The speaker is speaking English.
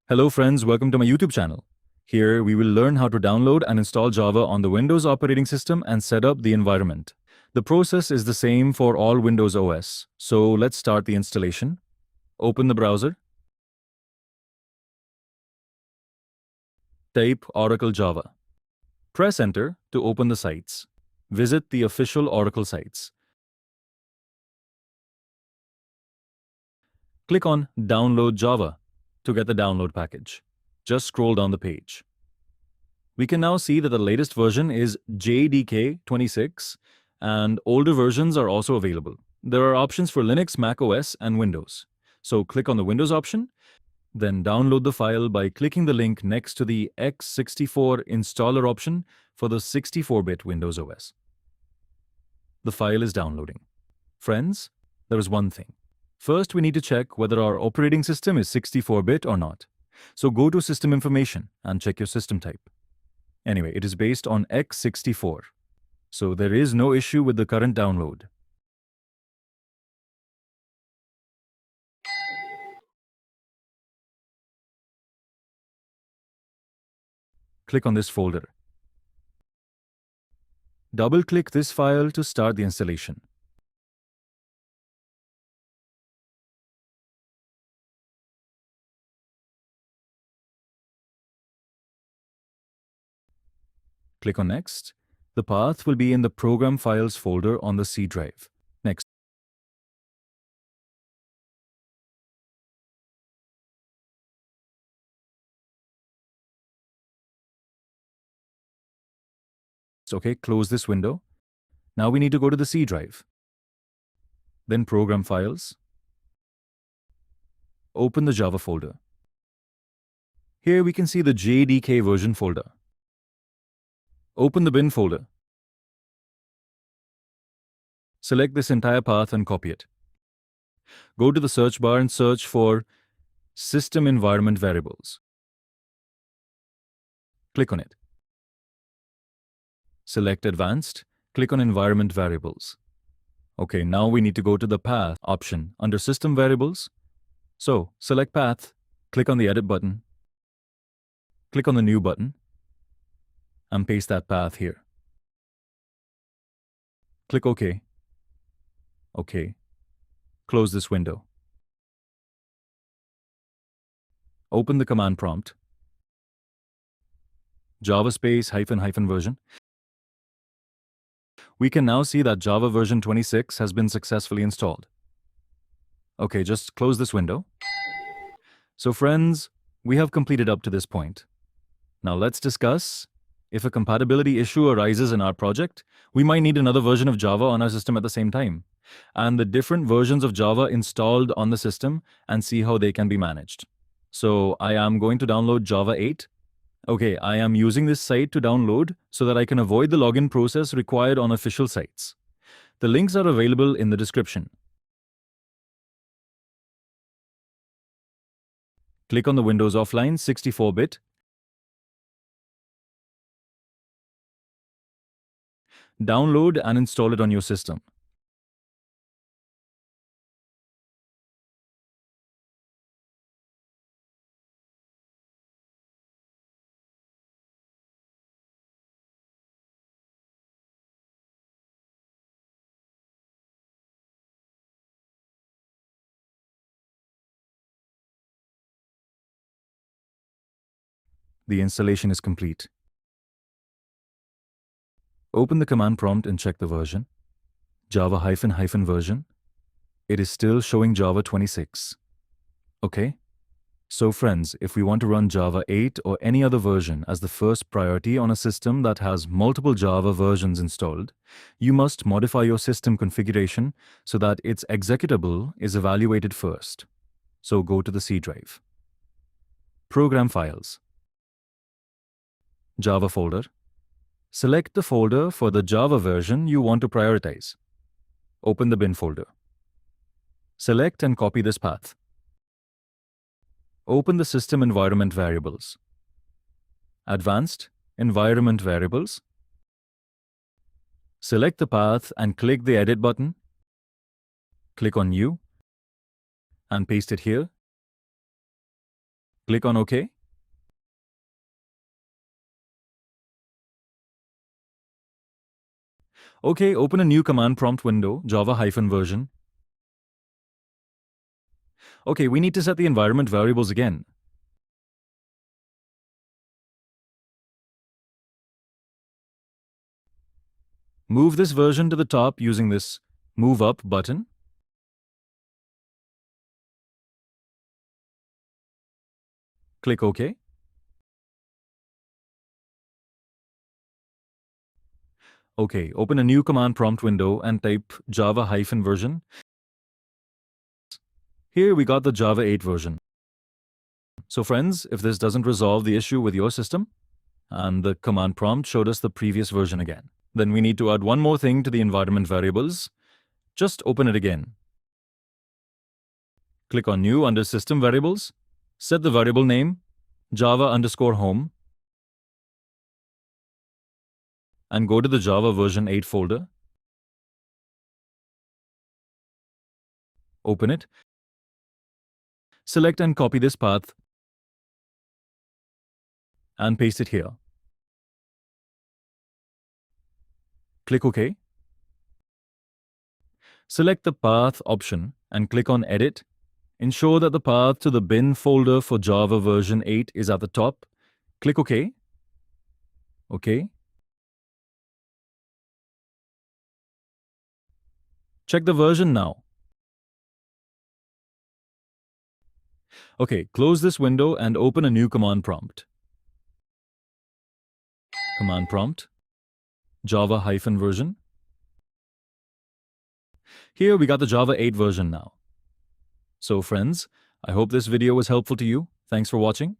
Hello friends, welcome to my YouTube channel. Here we will learn how to download and install Java on the Windows operating system and set up the environment. The process is the same for all Windows OS. So let's start the installation. Open the browser. Type Oracle Java. Press Enter to open the sites. Visit the official Oracle sites. Click on Download Java to get the download package. Just scroll down the page. We can now see that the latest version is JDK 26 and older versions are also available. There are options for Linux, Mac OS, and Windows. So click on the Windows option, then download the file by clicking the link next to the x64 installer option for the 64-bit Windows OS. The file is downloading. Friends, there is one thing. First, we need to check whether our operating system is 64-bit or not. So go to System Information and check your system type. Anyway, it is based on x64. So there is no issue with the current download. Click on this folder. Double-click this file to start the installation. Click on Next. The path will be in the Program Files folder on the C drive. Next. Okay, close this window. Now we need to go to the C drive. Then Program Files. Open the Java folder. Here we can see the JDK version folder. Open the bin folder. Select this entire path and copy it. Go to the search bar and search for System Environment Variables. Click on it. Select Advanced. Click on Environment Variables. Okay, now we need to go to the Path option under System Variables. So, select Path, click on the Edit button, click on the New button, and paste that path here. Click OK. OK. Close this window. Open the command prompt. Java space -- version. We can now see that Java version 26 has been successfully installed. Okay, just close this window. So friends, we have completed up to this point. Now let's discuss if a compatibility issue arises in our project, we might need another version of Java on our system at the same time, and the different versions of Java installed on the system and see how they can be managed. So I am going to download Java 8. Okay, I am using this site to download so that I can avoid the login process required on official sites. The links are available in the description. Click on the Windows Offline 64-bit. Download and install it on your system. The installation is complete. Open the command prompt and check the version. Java -- version. It is still showing Java 26. Okay? So friends, if we want to run Java 8 or any other version as the first priority on a system that has multiple Java versions installed, you must modify your system configuration so that its executable is evaluated first. So go to the C drive. Program Files. Java folder. Select the folder for the Java version you want to prioritize. Open the bin folder. Select and copy this path. Open the System Environment Variables. Advanced Environment Variables. Select the path and click the Edit button. Click on New and paste it here. Click on OK. OK, open a new command prompt window, Java-version. OK, we need to set the environment variables again. Move this version to the top using this Move Up button. Click OK. OK, open a new command prompt window and type Java-version. Here we got the Java 8 version. So friends, if this doesn't resolve the issue with your system, and the command prompt showed us the previous version again, then we need to add one more thing to the environment variables. Just open it again. Click on New under System Variables. Set the variable name Java_home and go to the Java version 8 folder. Open it. Select and copy this path and paste it here. Click OK. Select the path option and click on Edit. Ensure that the path to the bin folder for Java version 8 is at the top. Click OK. OK. Check the version now. OK, close this window and open a new command prompt. Command prompt, Java-version. Here we got the Java 8 version now. So friends, I hope this video was helpful to you. Thanks for watching.